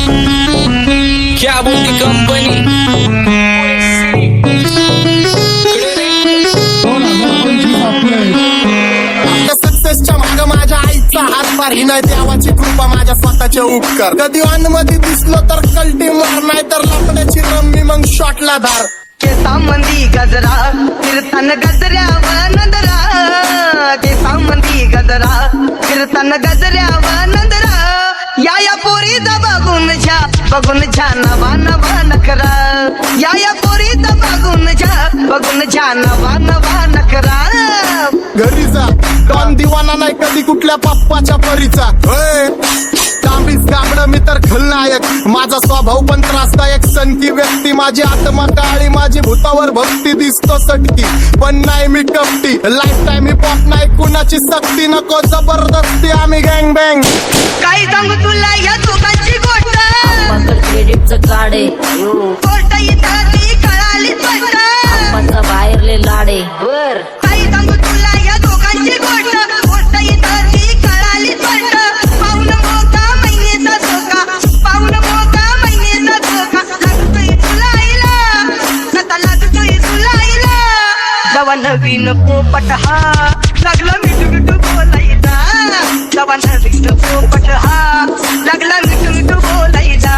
क्या बोलती कंपनी सक्सेसच्या माग माझ्या आईचा हातभार ही नाही देवाची कृपा माझ्या स्वतःचे उपकार कधी मध्ये दिसलो तर कल्टी मार नाही तर लपण्याची रम्मी मग शॉटला धार केसांमंदी गजरा कीर्तन गजऱ्यावर नंदरा केसांमंदी गजरा कीर्तन गजऱ्यावर नंदरा या पोरीचा बघून छा नवा नवा नखरा या पोरीचा बघून छा नवा नवा नखरा घरी जा डॉन दिवाना नाही कधी कुठल्या पप्पाच्या परीचा तांबीस गाबड मी तर खलनायक माझा स्वभाव पण त्रासदायक सनकी व्यक्ती माझी आत्मा काळी माझी भूतावर भक्ती दिसतो सटकी पण नाही मी कपटी लाईफ टाइम हिप हॉप नाही कुणाची सक्ती नको जबरदस्ती आम्ही गँग बँग काय सांगू तुला या दोघांची गोष्ट क्रेडिटचं काढे गोष्ट इथं ती कळाली स्पष्ट बाहेरले लाडे बर काय सांगू तुला या दोघांची गोष्ट इथं ती कळाली स्पष्ट पाऊन मोका महिनेचा धोका पाऊन मोका महिनेचा धोका लागतोय तुला आईला कथा लागतोय तुला आईला जवा नवीन पोपट हा लागला मिठू मिठू बोलायचा जवा नवीन पोपट हा लागला मिठू मिठू बोलायचा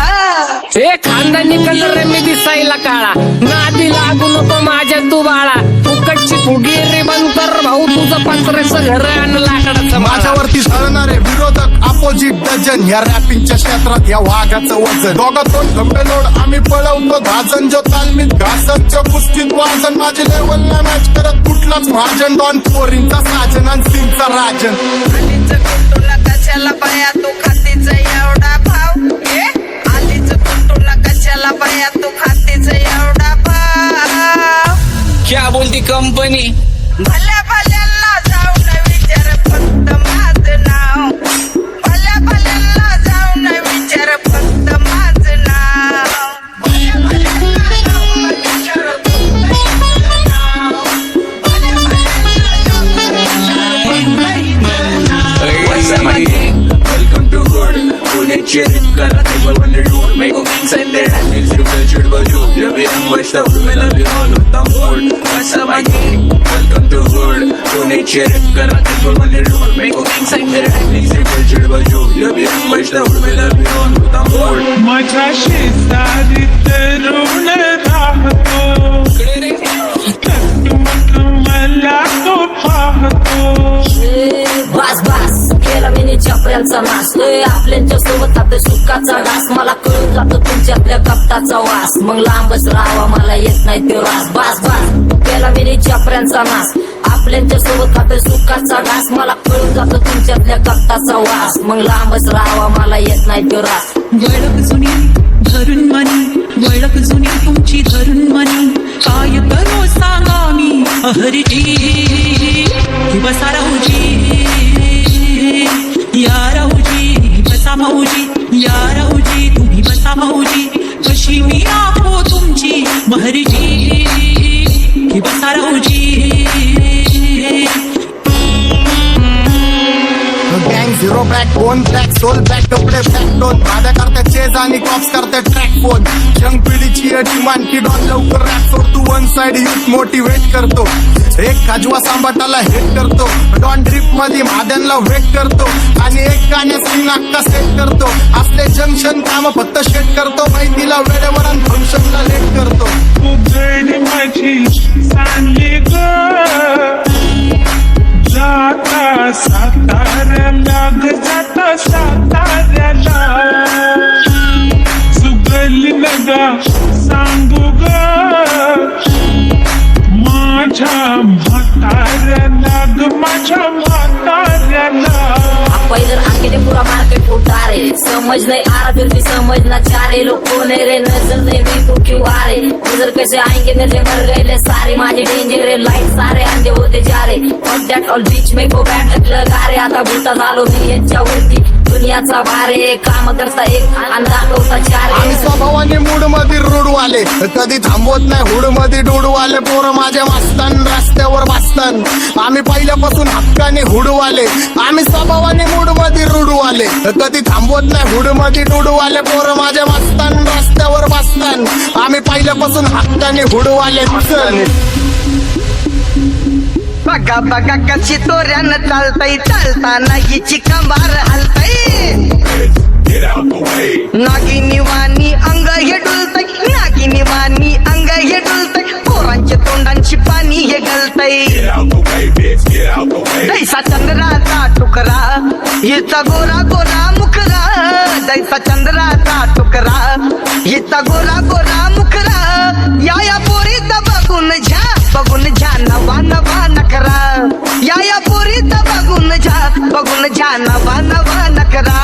हे खानदानी कलर रे मी दिसायला काळा नादी लागू नको माझ्या तू बाळा फुकटची फुगी रे बंद कर भाऊ तुझं पत्रेचं घर आणि लाकडाचं माझ्यावरती झळणारे विरोधक अपोजिट डझन या रॅपिंगच्या क्षेत्रात या वाघाचं वजन दोघातून खंबे लोड आम्ही पळवतो धाजन जो तालमीत घासतच्या कुस्तीत वाजन माझी लेवल ना मॅच करत कुठलाच महाजन डॉन पोरींचा साजन आणि सिंगचा राजन तुला कशाला पाया तू खातीचा एवढा भाव आलीच तुला कशाला पाया तू खातीचा एवढा भाव क्या बोलती कंपनी भल्या भल्यांना जाऊन विचार फक्त माझं नाव भल्या भल्यांना जाऊन विचार फक्त माझं नाव भल्या भल्यांना जाऊन विचार फक्त माझं नाव भल्या भल्यांना जाऊन विचार Welcome to Hood. Pune cheering kara table when they do make a inside there and it's your culture but you love it and watch the food when I be on with the Hood. What's up my gang? Welcome to Hood. Pune cheering kara table when they do make a inside there and it's your culture but you love it and watch the food when I be on with the Hood. माझ्या शेजारीत रुण राहतो मला तो पाहतो बस बस केला मी चपऱ्यांचा नाश आपल्यांच्या सोबत आपल्या सुखाचा घास मला कळून जातो तुमच्यातल्या कपटाचा वास मग लांबच राहावा मला येत नाही तो रास बस बस केला मी चपऱ्यांचा नाश आपल्यांच्या सोबत आपल्या सुखाचा घास मला कळून जातो तुमच्यातल्या कपटाचा वास मग लांबच राहावा मला येत नाही तो रास वळख जुनी धरून मनी वळख जुनी तुमची धरून मनी काय करू सांगा मी अहरजी बसा राहूजी या राहूजी बसा भाऊजी या राहूजी तुम्ही बसा भाऊजी कशी मी राहो तुमची महरजी बसा राहूजी गँग zero back bone black soul back कपडे बॅक डोन भाड्या करते चेज आणि कॉप्स करते ट्रॅक फोन यंग पिढीची डिमांड की डॉन लवकर रॅप सोडतो वन साइड युथ मोटिवेट करतो एक खाजवा सांबाटाला हेट करतो डॉन ड्रिप मध्ये भाद्यांना वेट करतो आणि एक गाण्यात सीन अक्का सेट करतो असले जंक्शन काम फक्त शेट करतो माहितीला वेळेवर आणि फंक्शनला लेट करतो उघड माझी सांगली ग जाता साताऱ्याला ग जाता साताऱ्याला सुगली नगा सांगू ग माझ्या म्हाताऱ्याला ग माझ्या म्हाताऱ्याला पहिलं आके पुरा मार्केट उतारे समझ नहीं आ रहा फिर भी समझना चाह रहे लोग कौन है रे नजर नहीं भी तू क्यों आ रहे नजर कैसे आएंगे नजर मर गए ले सारे माझे डेंजर रे लाइट सारे अंधे होते जा रहे और दैट ऑल बीच में को बैठ लगा रे आता भूता झालो मी यांच्यावरती दुनियाचा भारे काम करता एक अंदाज होता चार आम्ही स्वभावाने मूड मध्ये रूडवाले कधी थांबवत नाही हुड मध्ये डोडवाले पोरं माझ्या वाचतान रस्त्यावर वाचतान आम्ही पहिल्यापासून हक्काने हुडवाले आम्ही स्वभावाने मूड मध्ये रूडवाले कधी थांबवत नाही हुड मध्ये डोडवाले पोरं माझ्या शासन आम्ही पहिल्यापासून हक्काने हुडवाले चल बघा बघा कशी तोऱ्यानं चालतय चालताना हिची कंबार हलतय नागिनी वाणी अंग हे डुलतय नागिनी वाणी अंग हे डुलतय पोरांच्या तोंडांची पाणी हे गलतय दैसा चंद्राचा टुकरा हिचा गोरा गोरा मुखरा दैसा चंद्राचा टुकरा हिचा गोरा गोरा मुखरा या पोरीचा बघून झा नवा नवा नकरा या पोरीचा बघून झा नवा नकरा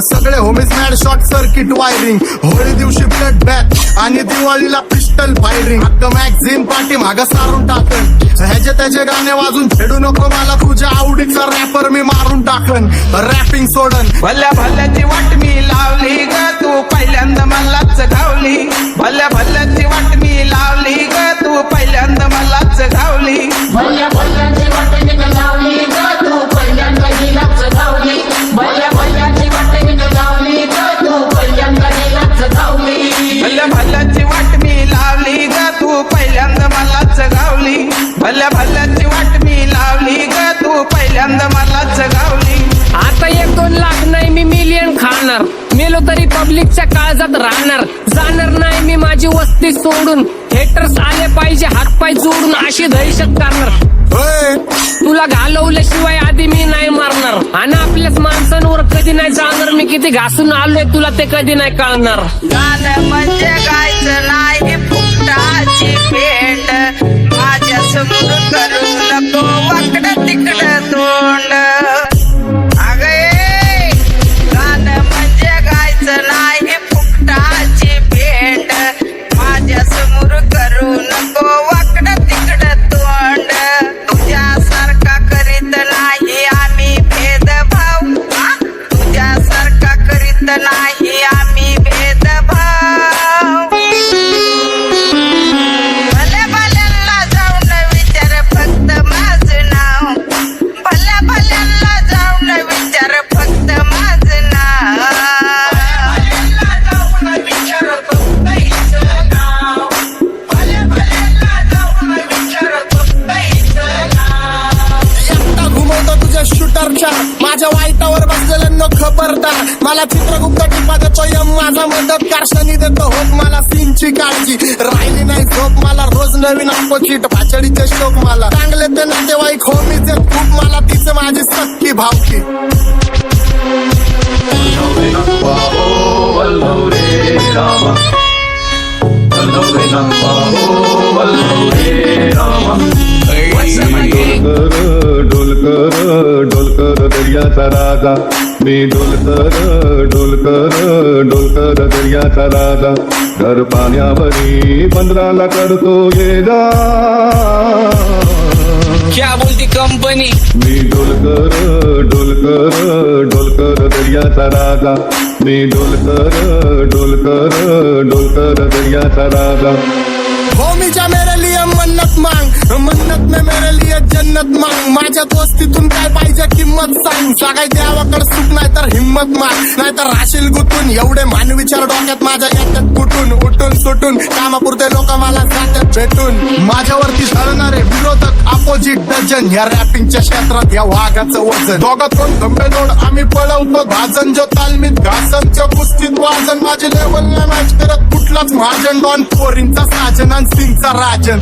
सगळे homies mad short circuit wiring Holi दिवशी ब्लड बॅथ आणि दिवाळीला पिस्टल फायरिंग हक्क मॅगझिन पाठी मागं सारून टाकन ह्याचे त्याचे गाणे वाजून फेडू नको मला तुझ्या आवडीचा रॅपर मी मारून टाकन रॅपिंग सोडन भल्या भल्याची वाट मी लावली ग तू पहिल्यांदा मलाच गावली भल्या भल्याची वाट मी लावली ग तू पहिल्यांदा मलाच गावली भल्या भल्याची वाट मी लावली ग तू पहिल्यांदा हिलाच गावली भल्या भल्याची वाट मी लावली ग तू पहिल्यांदा हिलाच गावली भल्या भल्याची वाट मी लावली ग तू पहिल्यांदा मलाच गावली भल्या भल्याची वाट मी लावली ग तू पहिल्यांदा मलाच गावली आता 1-2 लाख नाही मी मिलियन खाणार मेलो तरी पब्लिकच्या काळजात राहणार जाणार नाही मी माझी वस्ती सोडून हेटर्स आले पाहिजे हातपाय जोडून अशी दहशत करणार होय तुला घालवल्याशिवाय आधी मी नाही मारणार आणि आपल्याच माणसांवर कधी नाही जाणार मी किती घासून आलोय तुला ते कधी नाही कळणार गाणं म्हणजे गायचं नाही फुकटाची भेट माझ्या समोर करू नको वाकडं तिकडं तोंड अगे गाणं म्हणजे गायचं नाही फुकटाची भेट माझ्या समोर करू नको वाकडं तिकडं तोंड तुझ्यासारखा करीत नाही आम्ही भेदभाव तुझ्यासारखा करीत नाही आम्ही भेदभाव भल्या भल्यांना जाऊन विचार फक्त माझं नाव भल्या भल्यांना जाऊन विचार फक्त माझं नाव एकटा घुमवतो तुझ्या शूटरच्या माझ्या वाईटावर बसलेल्यांना खबरदार मला चित्रगुप्त टिपा देतो यम माझा मदत कारशानी देतो होत मला सीनची काळजी राहिली नाही झोप मला रोज नवीन अपोजिट भाचडीचे शोक मला चांगले ते नातेवाईक होमीचे खूप मला तिचं माझी सक्की भावकी डोलकर दर्याचा राजा मी डोलकर दर्याचा राजा घर पाण्यावरी बंदराला करतो ये जा क्या बोलती कंपनी मी डोलकर दर्याचा राजा मी डोलकर दर्याचा राजा होमीच्या मेरे लिए मन्नत मांग मन्नत में मेरे लिए जन्नत मांग माझ्या दोस्तीतून काय पाहिजे किंमत सांग सगळ्या देवाकडे सुख नाही तर हिम्मत माग नाही तर राशील गुतून एवढे मानविचार डोक्यात माझ्या येतात कुठून उठून सुटून कामापुरते लोक मला जातात भेटून माझ्यावरती धरणारे विरोधक अपोजिट डझन या रॅपिंगच्या क्षेत्रात या वाघाचं वजन दोघातून गंभे लोड आम्ही पळवतो भाजन जो तालमीत घासनच्या कुस्तीत वाजन माझी लेवल नाही मॅच करत कुठलाच महाजन डॉन पोरींचा साजन आणि सिंगचा राजन